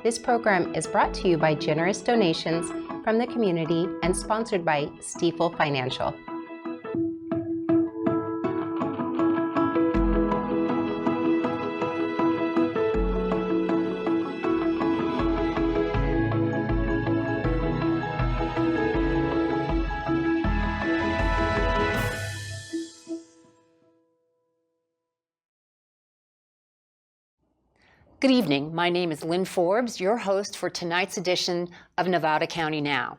This program is brought to you by generous donations from the community and sponsored by Stifel Financial. Good evening. My name is Lynn Forbes, your host for tonight's edition of Nevada County Now.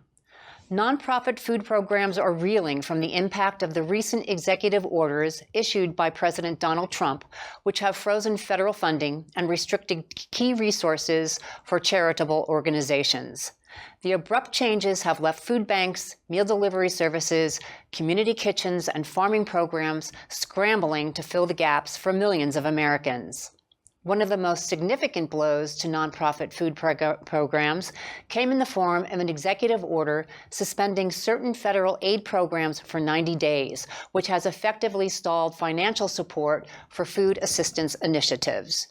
Nonprofit food programs are reeling from the impact of the recent executive orders issued by President Donald Trump, which have frozen federal funding and restricted key resources for charitable organizations. The abrupt changes have left food banks, meal delivery services, community kitchens, and farming programs scrambling to fill the gaps for millions of Americans. One of the most significant blows to nonprofit food programs came in the form of an executive order suspending certain federal aid programs for 90 days, which has effectively stalled financial support for food assistance initiatives.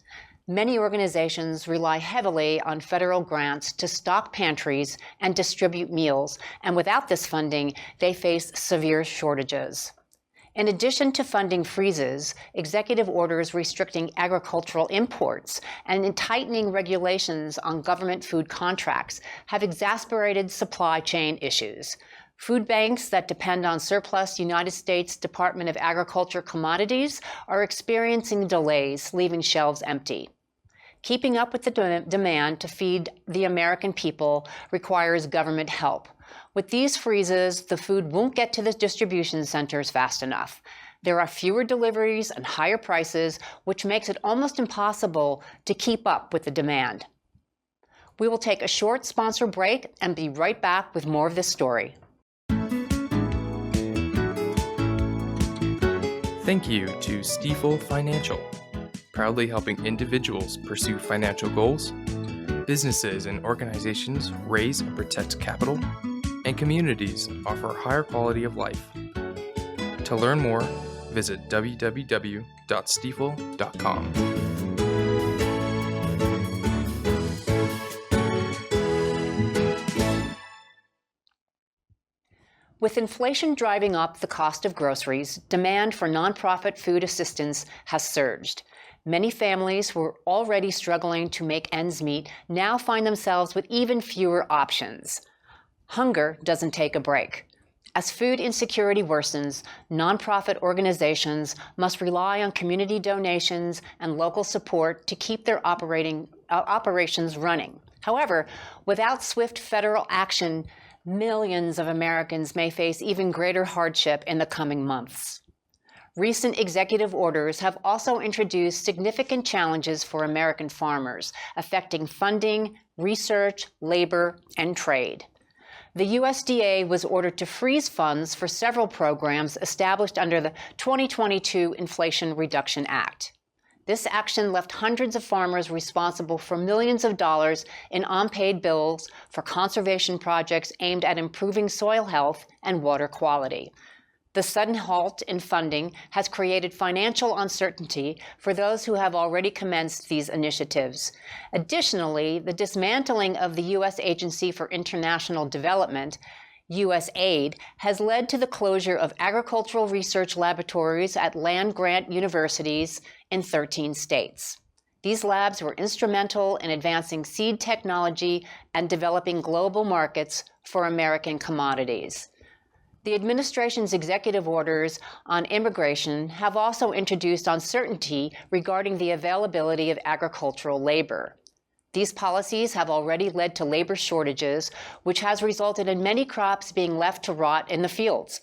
Many organizations rely heavily on federal grants to stock pantries and distribute meals, and without this funding, they face severe shortages. In addition to funding freezes, executive orders restricting agricultural imports and tightening regulations on government food contracts have exacerbated supply chain issues. Food banks that depend on surplus United States Department of Agriculture commodities are experiencing delays, leaving shelves empty. Keeping up with the demand to feed the American people requires government help. With these freezes, the food won't get to the distribution centers fast enough. There are fewer deliveries and higher prices, which makes it almost impossible to keep up with the demand. We will take a short sponsor break and be right back with more of this story. Thank you to Stifel Financial, proudly helping individuals pursue financial goals, businesses and organizations raise and protect capital, and communities offer a higher quality of life. To learn more, visit www.stifel.com. With inflation driving up the cost of groceries, demand for nonprofit food assistance has surged. Many families who were already struggling to make ends meet now find themselves with even fewer options. Hunger doesn't take a break. As food insecurity worsens, nonprofit organizations must rely on community donations and local support to keep their operations running. However, without swift federal action, millions of Americans may face even greater hardship in the coming months. Recent executive orders have also introduced significant challenges for American farmers, affecting funding, research, labor, and trade. The USDA was ordered to freeze funds for several programs established under the 2022 Inflation Reduction Act. This action left hundreds of farmers responsible for millions of dollars in unpaid bills for conservation projects aimed at improving soil health and water quality. The sudden halt in funding has created financial uncertainty for those who have already commenced these initiatives. Additionally, the dismantling of the U.S. Agency for International Development, USAID, has led to the closure of agricultural research laboratories at land-grant universities in 13 states. These labs were instrumental in advancing seed technology and developing global markets for American commodities. The administration's executive orders on immigration have also introduced uncertainty regarding the availability of agricultural labor. These policies have already led to labor shortages, which has resulted in many crops being left to rot in the fields.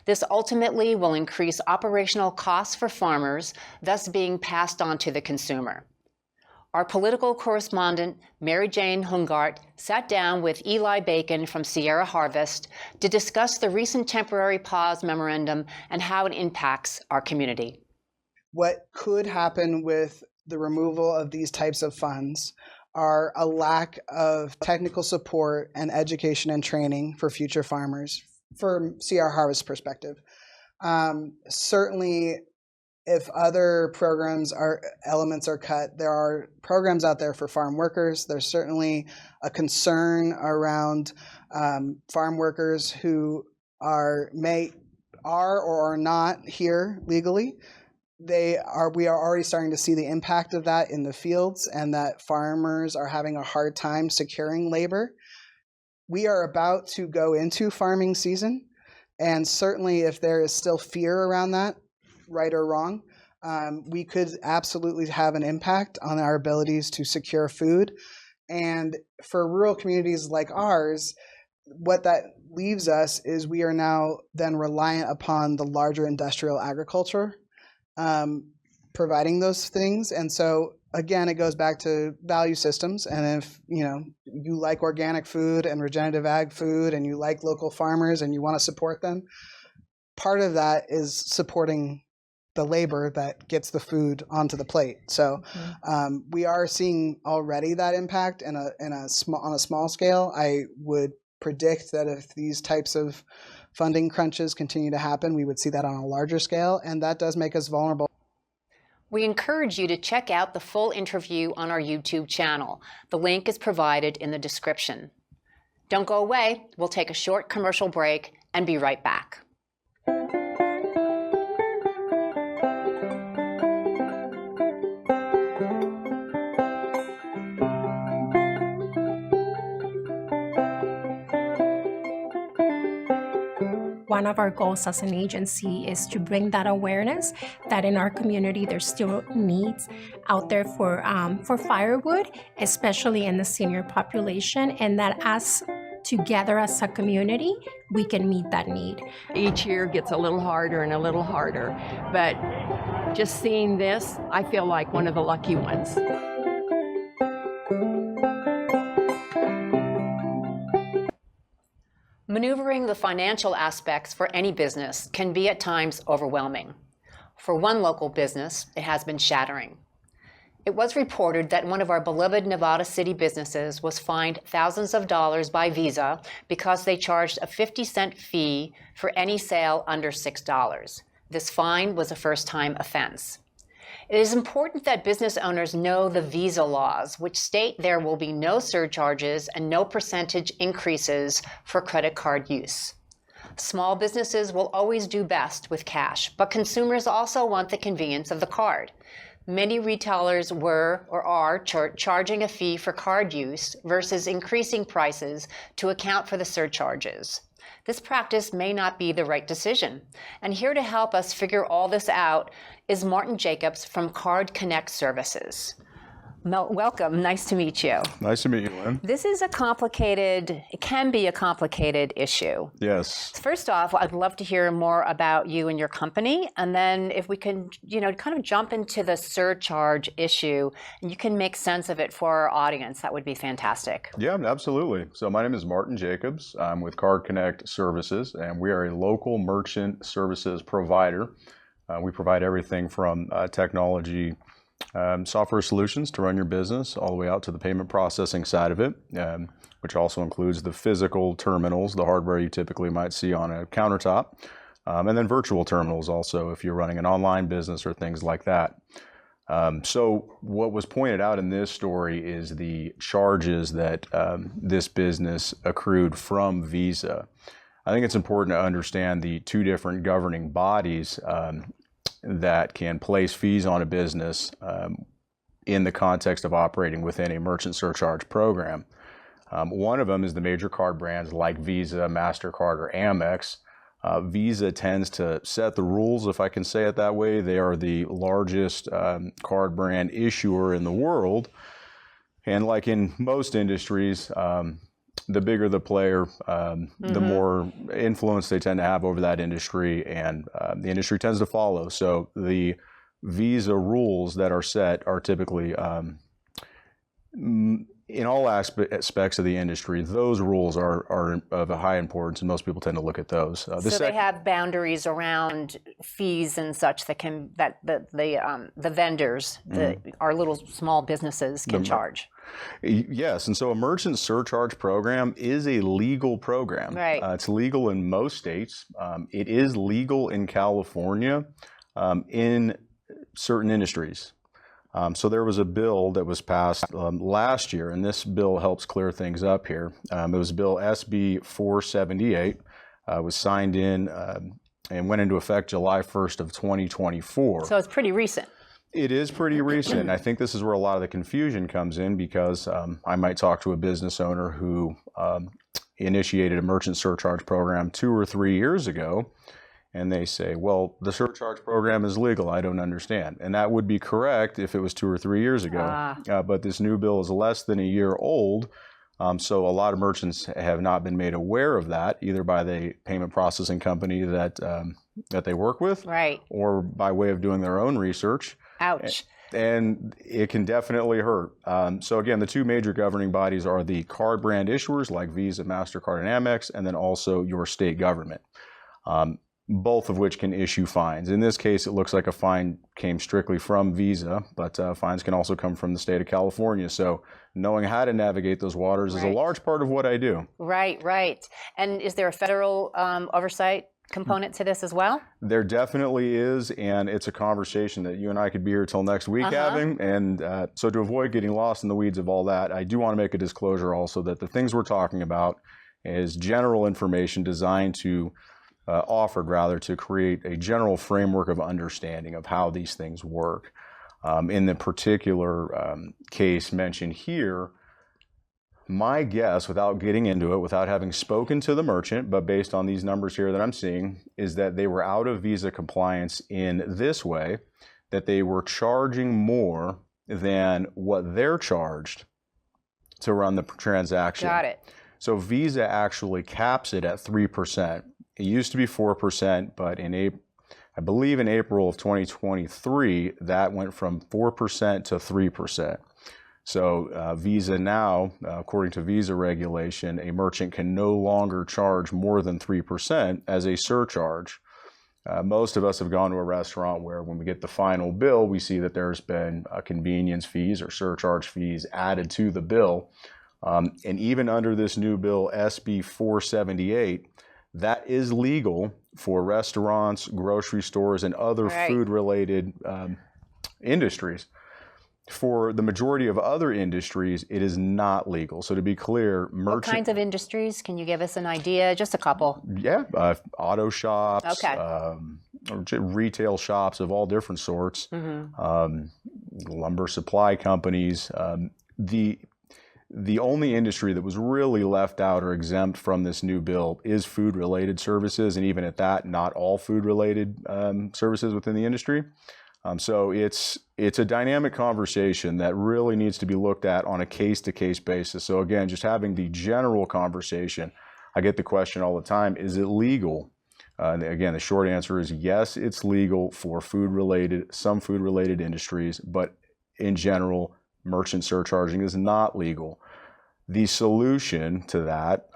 This ultimately will increase operational costs for farmers, thus being passed on to the consumer. Our political correspondent, Mary Jane Hungart, sat down with Eli Bacon from Sierra Harvest to discuss the recent temporary pause memorandum and how it impacts our community. What could happen with the removal of these types of funds are a lack of technical support and education and training for future farmers, from Sierra Harvest perspective. Certainly, if other elements are cut, there are programs out there for farm workers. There's certainly a concern around farm workers who are or are not here legally. We are already starting to see the impact of that in the fields, and that farmers are having a hard time securing labor. We are about to go into farming season, and certainly if there is still fear around that, right or wrong, we could absolutely have an impact on our abilities to secure food. And for rural communities like ours, what that leaves us is we are now then reliant upon the larger industrial agriculture providing those things. And so again, it goes back to value systems. And if you like organic food and regenerative ag food, and you like local farmers and you want to support them, part of that is supporting the labor that gets the food onto the plate. So we are seeing already that impact on a small scale. I would predict that if these types of funding crunches continue to happen, we would see that on a larger scale, and that does make us vulnerable. We encourage you to check out the full interview on our YouTube channel. The link is provided in the description. Don't go away. We'll take a short commercial break and be right back. One of our goals as an agency is to bring that awareness that in our community there's still needs out there for firewood, especially in the senior population, and that together as a community, we can meet that need. Each year gets a little harder and a little harder, but just seeing this, I feel like one of the lucky ones. Maneuvering the financial aspects for any business can be at times overwhelming. For one local business, it has been shattering. It was reported that one of our beloved Nevada City businesses was fined thousands of dollars by Visa because they charged a 50-cent fee for any sale under $6. This fine was a first-time offense. It is important that business owners know the Visa laws, which state there will be no surcharges and no percentage increases for credit card use. Small businesses will always do best with cash, but consumers also want the convenience of the card. Many retailers were or are charging a fee for card use versus increasing prices to account for the surcharges. This practice may not be the right decision. And here to help us figure all this out is MJacobs from Card Connect Services. Welcome, nice to meet you. Nice to meet you, Lynn. This is it can be a complicated issue. Yes. First off, I'd love to hear more about you and your company, and then if we can, kind of jump into the surcharge issue, and you can make sense of it for our audience, that would be fantastic. Yeah, absolutely. So my name is MJacobs. I'm with Card Connect Services, and we are a local merchant services provider. We provide everything from technology, software solutions to run your business, all the way out to the payment processing side of it, which also includes the physical terminals, the hardware you typically might see on a countertop, and then virtual terminals also if you're running an online business or things like that. So what was pointed out in this story is the charges that this business accrued from Visa. I think it's important to understand the two different governing bodies that can place fees on a business in the context of operating within a merchant surcharge program. One of them is the major card brands like Visa, MasterCard, or Amex. Visa tends to set the rules, if I can say it that way. They are the largest card brand issuer in the world. And like in most industries, the bigger the player, the more influence they tend to have over that industry, and the industry tends to follow. So the Visa rules that are set are typically, in all aspects of the industry, those rules are of a high importance, and most people tend to look at those. So they have boundaries around fees and such that the vendors, our little small businesses can charge. Yes, and so a merchant surcharge program is a legal program. Right. It's legal in most states. It is legal in California. In certain industries. So there was a bill that was passed last year, and this bill helps clear things up here. It was Bill SB 478, was signed in and went into effect July 1st of 2024. So it's pretty recent. It is pretty recent. I think this is where a lot of the confusion comes in, because I might talk to a business owner who initiated a merchant surcharge program 2 or 3 years ago, and they say, well, the surcharge program is legal. I don't understand. And that would be correct if it was 2 or 3 years ago. But this new bill is less than a year old. So a lot of merchants have not been made aware of that, either by the payment processing company that they work with, right, or by way of doing their own research. Ouch. And it can definitely hurt. So again, the 2 major governing bodies are the card brand issuers like Visa, MasterCard, and Amex, and then also your state government, both of which can issue fines. In this case, it looks like a fine came strictly from Visa, but fines can also come from the state of California. So knowing how to navigate those waters is a large part of what I do. Right, right. And is there a federal oversight component to this as well? There definitely is, and it's a conversation that you and I could be here till next week having. And so to avoid getting lost in the weeds of all that, I do want to make a disclosure also that the things we're talking about is general information designed to offered rather to create a general framework of understanding of how these things work. In the particular case mentioned here, my guess, without getting into it, without having spoken to the merchant, but based on these numbers here that I'm seeing, is that they were out of Visa compliance in this way, that they were charging more than what they're charged to run the transaction. Got it. So Visa actually caps it at 3%. It used to be 4%, but I believe in April of 2023, that went from 4% to 3%. So Visa now, according to Visa regulation, a merchant can no longer charge more than 3% as a surcharge. Most of us have gone to a restaurant where when we get the final bill, we see that there's been convenience fees or surcharge fees added to the bill. And even under this new bill, SB 478, that is legal for restaurants, grocery stores, and other food-related industries. For the majority of other industries, it is not legal. So to be clear, What kinds of industries? Can you give us an idea? Just a couple. Yeah, auto shops, retail shops of all different sorts, lumber supply companies. The only industry that was really left out or exempt from this new bill is food-related services, and even at that, not all food-related services within the industry. So it's a dynamic conversation that really needs to be looked at on a case-to-case basis. So again, just having the general conversation, I get the question all the time, is it legal? And again, the short answer is yes, it's legal for some food-related industries, but in general, merchant surcharging is not legal. The solution to that,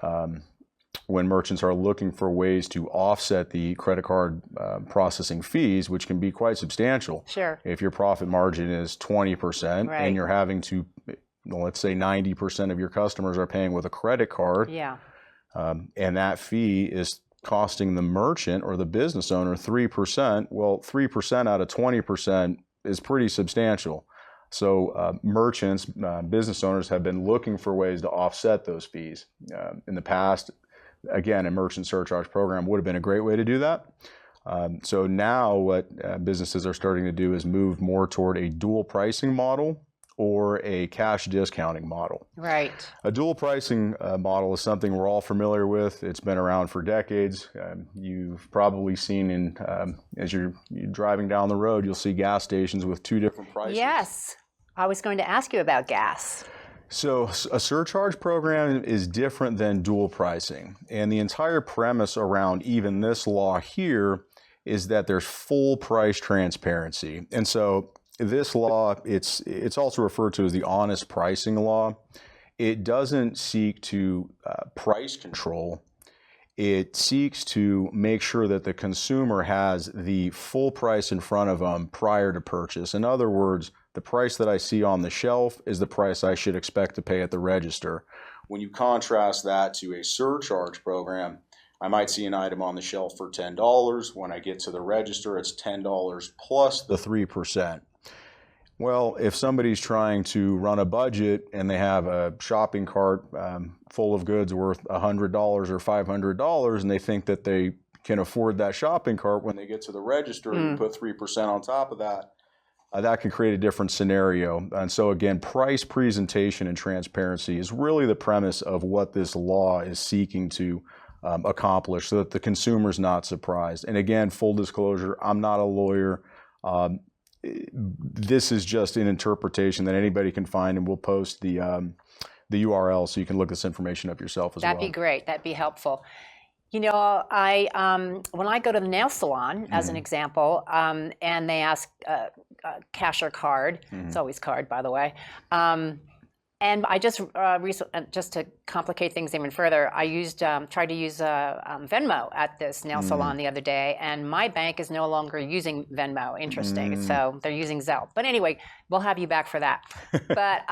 when merchants are looking for ways to offset the credit card processing fees, which can be quite substantial. Sure. If your profit margin is 20% and you're having to, let's say 90% of your customers are paying with a credit card, and that fee is costing the merchant or the business owner 3%, well, 3% out of 20% is pretty substantial. So merchants, business owners have been looking for ways to offset those fees. In the past, again, a merchant surcharge program would have been a great way to do that. So now what businesses are starting to do is move more toward a dual pricing model or a cash discounting model. Right. A dual pricing model is something we're all familiar with. It's been around for decades. You've probably seen as you're driving down the road, you'll see gas stations with 2 different prices. Yes. I was going to ask you about gas. So a surcharge program is different than dual pricing. And the entire premise around even this law here is that there's full price transparency. And so this law, it's also referred to as the honest pricing law. It doesn't seek to price control. It seeks to make sure that the consumer has the full price in front of them prior to purchase. In other words, the price that I see on the shelf is the price I should expect to pay at the register. When you contrast that to a surcharge program, I might see an item on the shelf for $10. When I get to the register, it's $10 plus the 3%. Well, if somebody's trying to run a budget and they have a shopping cart full of goods worth $100 or $500 and they think that they can afford that shopping cart, when they get to the register and you put 3% on top of that, that could create a different scenario. And so again, price presentation and transparency is really the premise of what this law is seeking to accomplish, so that the consumer's not surprised. And again, full disclosure, I'm not a lawyer. This is just an interpretation that anybody can find, and we'll post the URL so you can look this information up yourself as well. That'd be great. That'd be helpful. You know, when I go to the nail salon, as an example, and they ask cash or card, it's always card, by the way, and I just just to complicate things even further, I tried to use Venmo at this nail salon the other day, and my bank is no longer using Venmo. Interesting. So they're using Zelle. But anyway, we'll have you back for that. But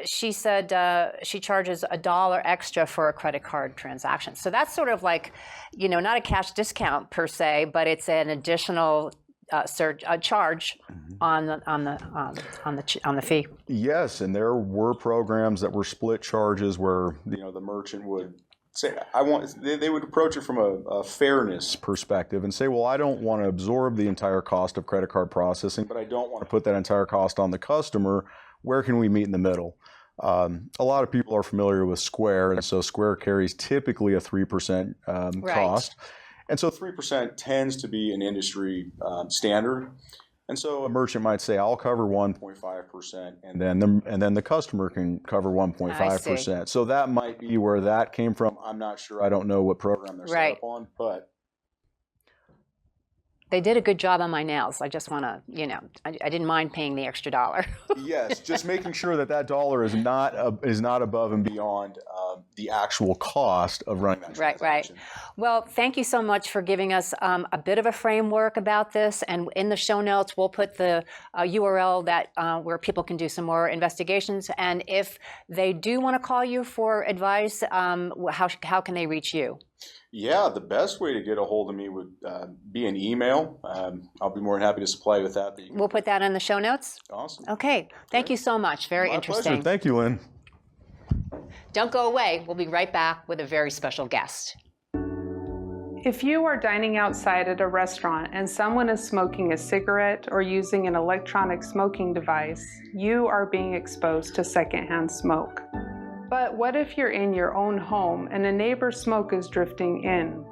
she said she charges $1 extra for a credit card transaction. So that's sort of like, you know, not a cash discount per se, but it's an additional charge on the fee. Yes, and there were programs that were split charges where, you know, the merchant would say, they would approach it from a fairness perspective and say, well, I don't want to absorb the entire cost of credit card processing, but I don't want to put that entire cost on the customer. Where can we meet in the middle? A lot of people are familiar with Square, and so Square carries typically a 3% cost. And so 3% tends to be an industry standard. And so a merchant might say, I'll cover 1.5%, and then the customer can cover 1.5%. So that might be where that came from. I'm not sure. I don't know what program they're set up on, but they did a good job on my nails. I just want to, you know, I didn't mind paying the extra $1. Yes, just making sure that $1 is not above and beyond the actual cost of running that transaction. Right. Well, thank you so much for giving us a bit of a framework about this. And in the show notes, we'll put the URL that where people can do some more investigations. And if they do want to call you for advice, how can they reach you? Yeah, the best way to get a hold of me would be an email. I'll be more than happy to supply you with that. We'll put that in the show notes? Awesome. Okay. Thank you so much. Very interesting. Pleasure. Thank you, Lynn. Don't go away. We'll be right back with a very special guest. If you are dining outside at a restaurant and someone is smoking a cigarette or using an electronic smoking device, you are being exposed to secondhand smoke. But what if you're in your own home and a neighbor's smoke is drifting in?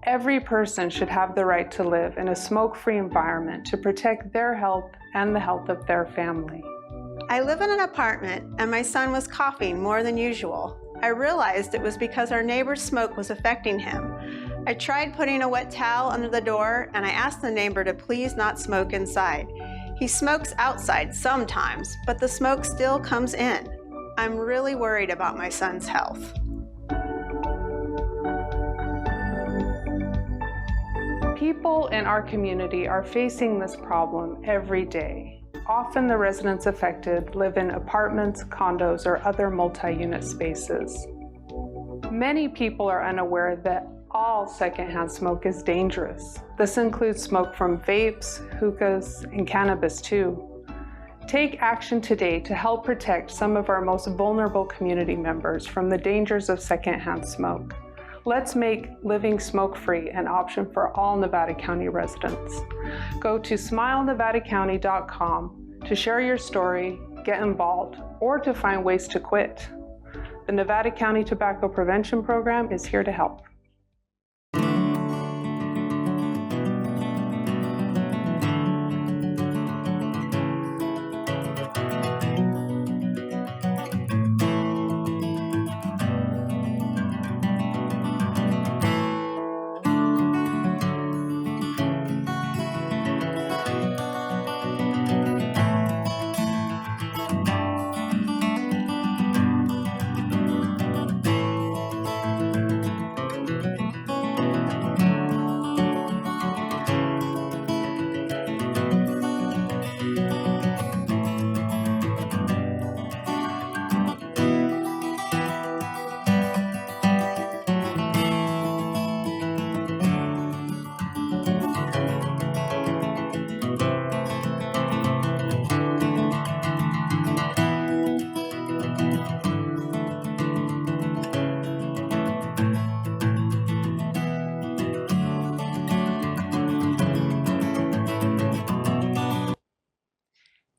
Every person should have the right to live in a smoke-free environment to protect their health and the health of their family. I live in an apartment and my son was coughing more than usual. I realized it was because our neighbor's smoke was affecting him. I tried putting a wet towel under the door and I asked the neighbor to please not smoke inside. He smokes outside sometimes, but the smoke still comes in. I'm really worried about my son's health. People in our community are facing this problem every day. Often the residents affected live in apartments, condos, or other multi-unit spaces. Many people are unaware that all secondhand smoke is dangerous. This includes smoke from vapes, hookahs, and cannabis too. Take action today to help protect some of our most vulnerable community members from the dangers of secondhand smoke. Let's make living smoke-free an option for all Nevada County residents. Go to smilenevadacounty.com to share your story, get involved, or to find ways to quit. The Nevada County Tobacco Prevention Program is here to help.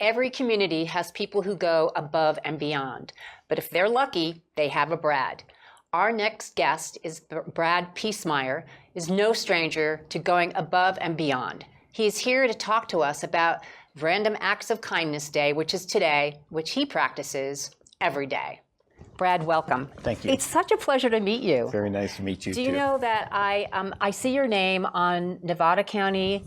Every community has people who go above and beyond. But if they're lucky, they have a Brad. Our next guest is Brad Piecemer, is no stranger to going above and beyond. He is here to talk to us about Random Acts of Kindness Day, which is today, which he practices every day. Brad, welcome. Thank you. It's such a pleasure to meet you. Very nice to meet you, Do you know that I see your name on Nevada County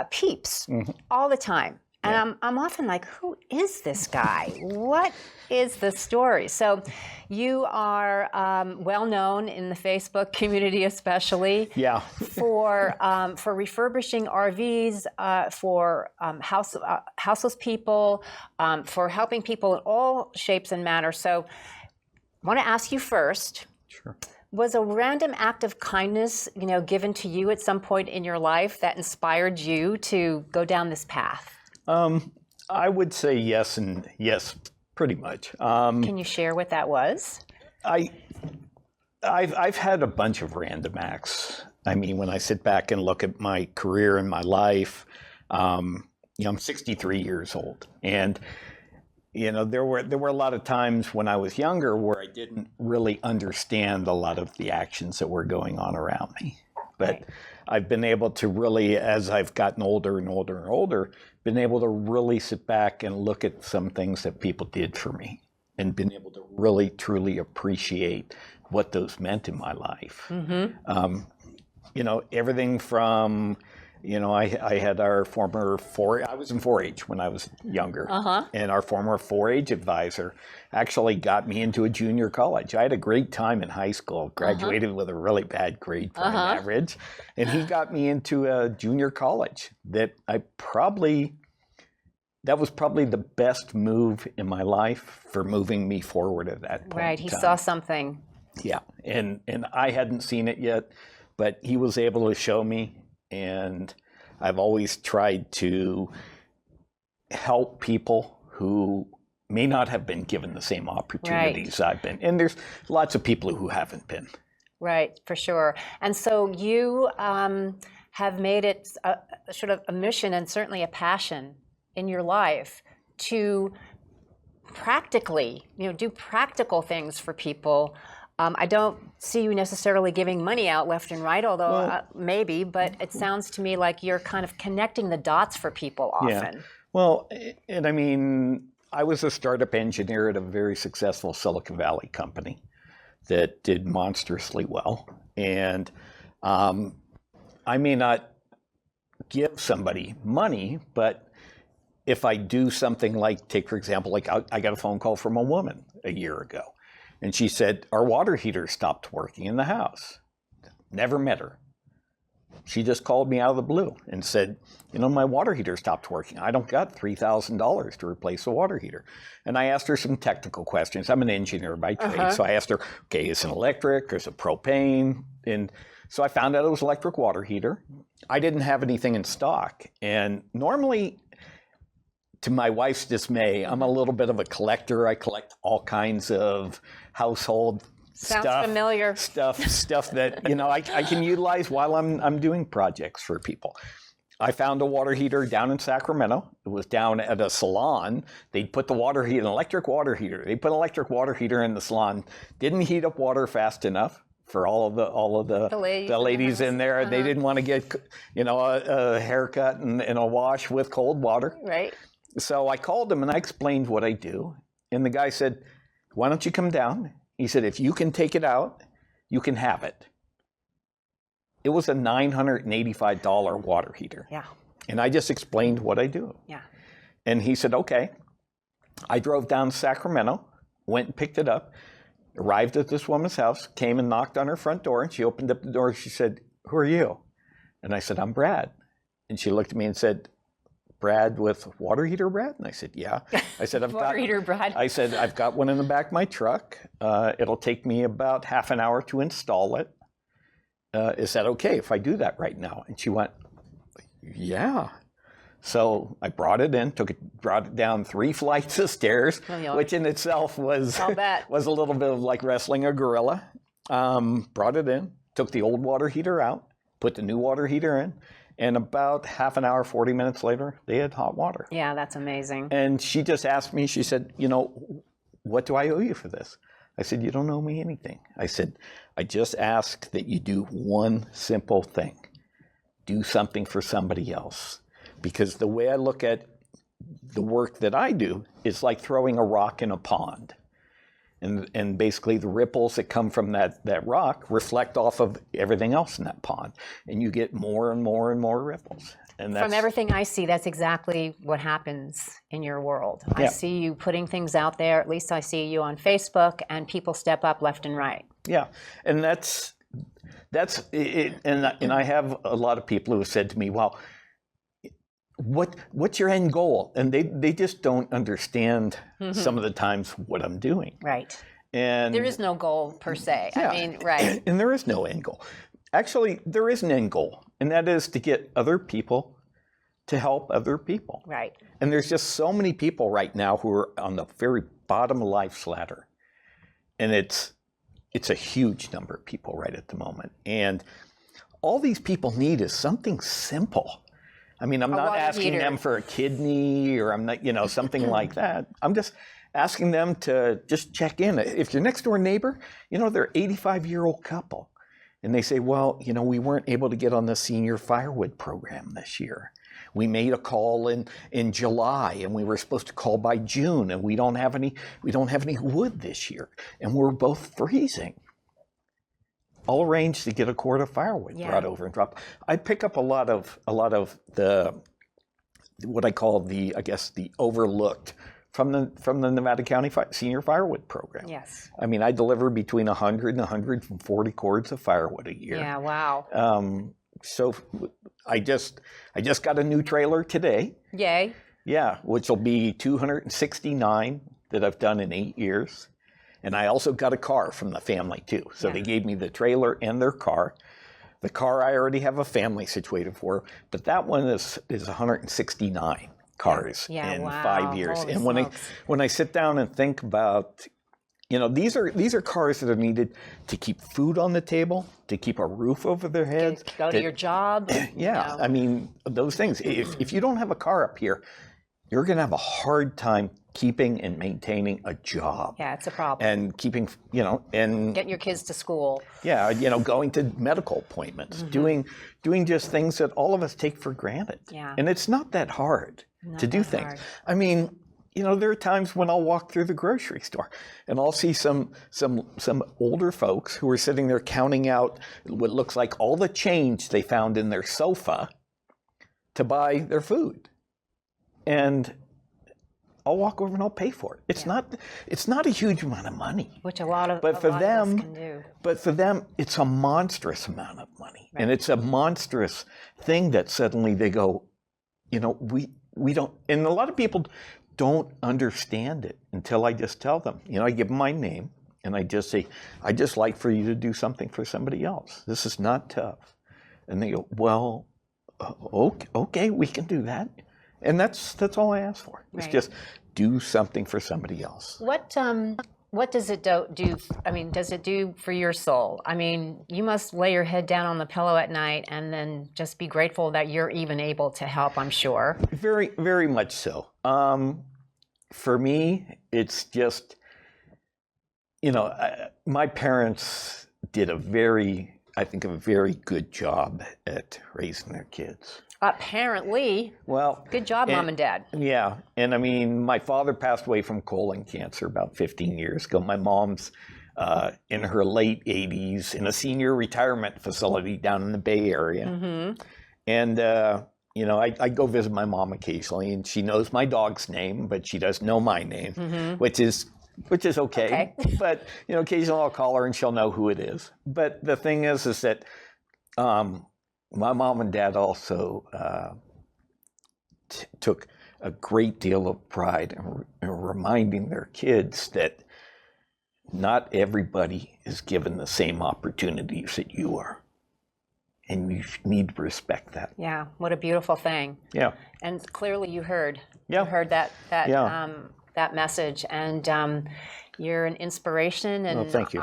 Peeps all the time? And I'm often like, who is this guy? What is the story? So you are well known in the Facebook community, especially for refurbishing RVs, for houseless people, for helping people in all shapes and manners. So I want to ask you first. Sure. Was a random act of kindness, given to you at some point in your life that inspired you to go down this path? I would say yes and yes, pretty much. Can you share what that was? I've had a bunch of random acts. I mean, when I sit back and look at my career and my life, I'm 63 years old, and there were a lot of times when I was younger where I didn't really understand a lot of the actions that were going on around me. But I've been able to really, as I've gotten older and older and older, been able to really sit back and look at some things that people did for me and been able to really, truly appreciate what those meant in my life. Everything from, I had our former I was in 4-H when I was younger. And our former 4-H advisor actually got me into a junior college. I had a great time in high school, graduated with a really bad grade point average. And he got me into a junior college that that was probably the best move in my life for moving me forward at that point. Right, he saw something. Yeah, and I hadn't seen it yet, but he was able to show me. And I've always tried to help people who may not have been given the same opportunities I've been. And there's lots of people who haven't been. Right, for sure. And so you have made it sort of a mission and certainly a passion in your life to practically, do practical things for people. I don't see you necessarily giving money out left and right, although maybe, but it sounds to me like you're kind of connecting the dots for people often. Yeah. Well, and I mean, I was a startup engineer at a very successful Silicon Valley company that did monstrously well. And I may not give somebody money, but if I do something like, take for example, like I got a phone call from a woman a year ago. And she said, our water heater stopped working in the house. Never met her. She just called me out of the blue and said, my water heater stopped working. I don't got $3,000 to replace the water heater. And I asked her some technical questions. I'm an engineer by trade. So I asked her, okay, is it electric? Is it propane? And so I found out it was electric water heater. I didn't have anything in stock. And normally, to my wife's dismay, I'm a little bit of a collector. I collect all kinds of household Sounds familiar. Stuff that I can utilize while I'm doing projects for people. I found a water heater down in Sacramento. It was down at a salon. They'd put the water heater, an electric water heater. They put an electric water heater in the salon. Didn't heat up water fast enough for all of the ladies in there. They didn't want to get a haircut and a wash with cold water. Right. So I called him and I explained what I do. And the guy said, why don't you come down? He said, if you can take it out, you can have it. It was a $985 water heater. Yeah. And I just explained what I do. Yeah. And he said, okay. I drove down to Sacramento, went and picked it up, arrived at this woman's house, came and knocked on her front door, and she opened up the door. She said, who are you? And I said, I'm Brad. And she looked at me and said, Brad with water heater, Brad? And I said, yeah. I said, water heater, Brad. I said, I've got one in the back of my truck. It'll take me about half an hour to install it. Is that okay if I do that right now? And she went, yeah. So I brought it in, brought it down 3 flights of stairs, which in itself was a little bit of like wrestling a gorilla. Brought it in, took the old water heater out, put the new water heater in, And about half an hour, 40 minutes later, they had hot water. Yeah, that's amazing. And she just asked me, she said, you know, what do I owe you for this? I said, you don't owe me anything. I said, I just ask that you do one simple thing. Do something for somebody else. Because the way I look at the work that I do is like throwing a rock in a pond. And basically the ripples that come from that rock reflect off of everything else in that pond. And you get more and more and more ripples. And that's, from everything I see, that's exactly what happens in your world. Yeah. I see you putting things out there. At least I see you on Facebook, and people step up left and right. Yeah, and that's it. And I have a lot of people who have said to me, well, what's your end goal? And they just don't understand some of the times what I'm doing. Right. And there is no goal per se. Yeah, I mean, right. And there is no end goal. Actually, there is an end goal, and that is to get other people to help other people. Right. And there's just so many people right now who are on the very bottom of life's ladder. And it's a huge number of people right at the moment. And all these people need is something simple. I mean, I'm not asking them for a kidney, or I'm not, you know, something like that. I'm just asking them to just check in. If your next door neighbor, you know, they're an 85-year-old couple, and they say, well, you know, we weren't able to get on the senior firewood program this year. We made a call in July, and we were supposed to call by June, and we don't have any wood this year, and we're both freezing. I'll arrange to get a quart of firewood brought over and dropped. I pick up a lot of the what I call the overlooked from the Nevada County Senior Firewood Program. Yes. I mean, I deliver between 100 and 140 cords of firewood a year. Yeah. Wow. So I just got a new trailer today. Yay. Yeah, which will be 269 that I've done in 8 years. And I also got a car from the family too. So they gave me the trailer and their car. The car I already have a family situated for, but that one is 169 cars in 5 years. Holy and smokes. when I sit down and think about, you know, these are cars that are needed to keep food on the table, to keep a roof over their heads, Go to your job. Yeah, You know. I mean, those things. If you don't have a car up here, you're going to have a hard time keeping and maintaining a job. Yeah, it's a problem. And keeping, you know, and getting your kids to school. Yeah, you know, going to medical appointments, doing just things that all of us take for granted. Yeah. And it's not that hard to do things. hard. I mean, you know, there are times when I'll walk through the grocery store and I'll see some older folks who are sitting there counting out what looks like all the change they found in their sofa to buy their food. And I'll walk over and I'll pay for it. It's not a huge amount of money. Which a lot of But for them, can do. But for them, it's a monstrous amount of money. Right. And it's a monstrous thing that suddenly they go, you know, we don't, and a lot of people don't understand it until I just tell them. You know, I give them my name and I just say, I just like for you to do something for somebody else. This is not tough. And they go, well, okay, we can do that. And that's all I ask for. It's just do something for somebody else. What does it do? I mean, does it do for your soul? I mean, you must lay your head down on the pillow at night and then just be grateful that you're even able to help, I'm sure. Very, very much so. For me, it's just, you know, my parents did a very good job at raising their kids. Apparently. Well, good job, Mom and Dad. Yeah. And I mean, my father passed away from colon cancer about 15 years ago. My mom's in her late 80s in a senior retirement facility down in the Bay Area. Mm-hmm. And, you know, I go visit my mom occasionally, and she knows my dog's name, but she doesn't know my name, which is okay. But, you know, occasionally I'll call her and she'll know who it is. But the thing is that my mom and dad also took a great deal of pride in reminding their kids that not everybody is given the same opportunities that you are. And you need to respect that. Yeah, what a beautiful thing. Yeah. And clearly you heard. Yeah. You heard that message. And you're an inspiration. And thank you.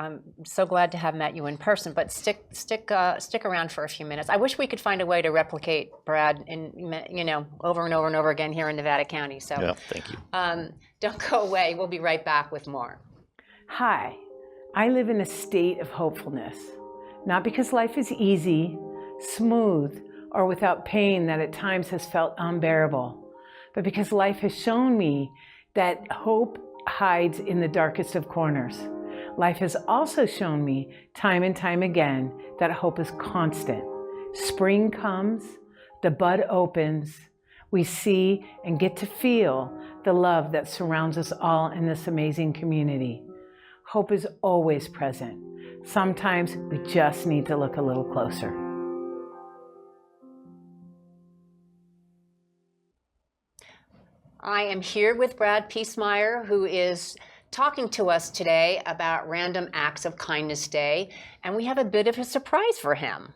I'm so glad to have met you in person, but stick around for a few minutes. I wish we could find a way to replicate Brad over and over and over again here in Nevada County. So Yeah, thank you. Don't go away. We'll be right back with more. Hi, I live in a state of hopefulness, not because life is easy, smooth, or without pain that at times has felt unbearable, but because life has shown me that hope hides in the darkest of corners. Life has also shown me time and time again that hope is constant. Spring comes, the bud opens, we see and get to feel the love that surrounds us all in this amazing community. Hope is always present. Sometimes we just need to look a little closer. I am here with Brad Piecemer, who is talking to us today about Random Acts of Kindness Day, and we have a bit of a surprise for him.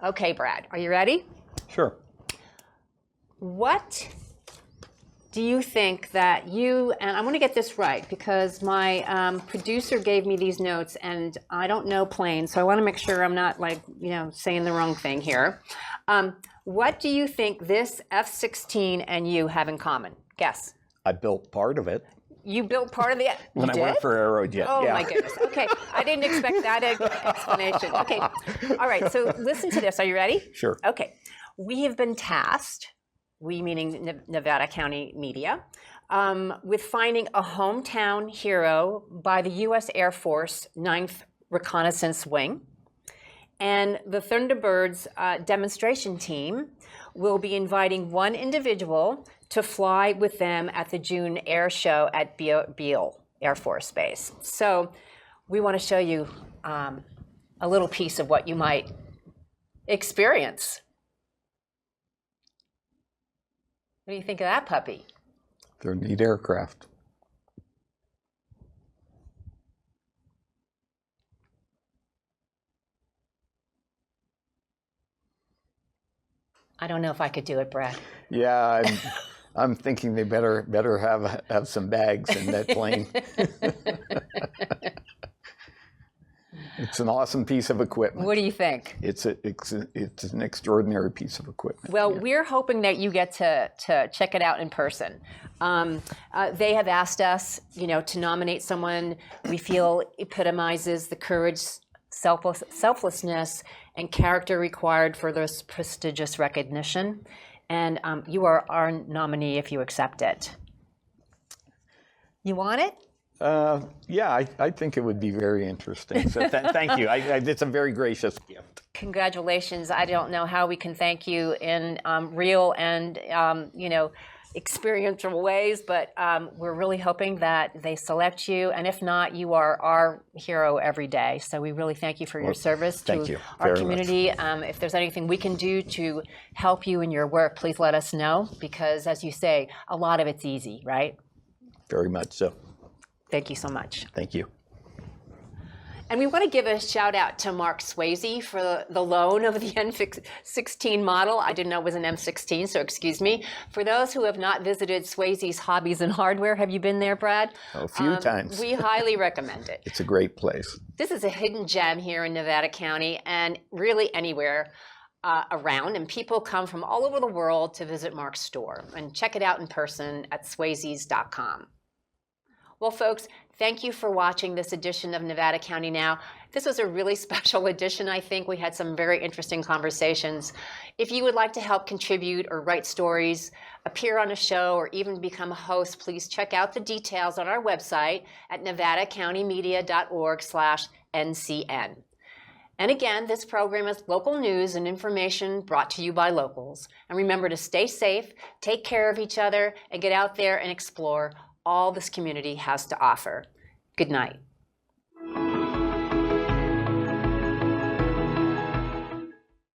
Okay, Brad, are you ready? Sure. What do you think that you, and I want to get this right because my producer gave me these notes and I don't know planes, so I want to make sure I'm not saying the wrong thing here. What do you think this F-16 and you have in common? Guess. I built part of it. You built part of the... When I worked for Aerojet, Oh, yeah. my goodness. Okay, I didn't expect that explanation. Okay, all right, so listen to this. Are you ready? Sure. Okay, we have been tasked, we meaning Nevada County Media, with finding a hometown hero by the U.S. Air Force 9th Reconnaissance Wing. And the Thunderbirds demonstration team will be inviting one individual to fly with them at the June air show at Beale Air Force Base. So we want to show you a little piece of what you might experience. What do you think of that puppy? They're neat aircraft. I don't know if I could do it, Brad. Yeah, I'm thinking they better have some bags in that plane. It's an awesome piece of equipment. What do you think? It's an extraordinary piece of equipment. Well, we're hoping that you get to check it out in person. They have asked us, to nominate someone we feel epitomizes the courage, selflessness, and character required for this prestigious recognition. And you are our nominee if you accept it. You want it? Yeah, I think it would be very interesting. So thank you. It's a very gracious gift. Congratulations. I don't know how we can thank you in real and, experiential ways, but we're really hoping that they select you. And if not, you are our hero every day. So we really thank you for your service to our community. If there's anything we can do to help you in your work, please let us know, because as you say, a lot of it's easy, right? Very much so. Thank you so much. Thank you. And we want to give a shout out to Mark Swayze for the loan of the M16 model. I didn't know it was an M16, so excuse me. For those who have not visited Swayze's Hobbies and Hardware, have you been there, Brad? A few times. We highly recommend it. It's a great place. This is a hidden gem here in Nevada County and really anywhere around. And people come from all over the world to visit Mark's store. And check it out in person at swayzes.com. Well, folks, thank you for watching this edition of Nevada County Now. This was a really special edition, I think. We had some very interesting conversations. If you would like to help contribute or write stories, appear on a show, or even become a host, please check out the details on our website at nevadacountymedia.org/NCN. And again, this program is local news and information brought to you by locals. And remember to stay safe, take care of each other, and get out there and explore all this community has to offer. Good night.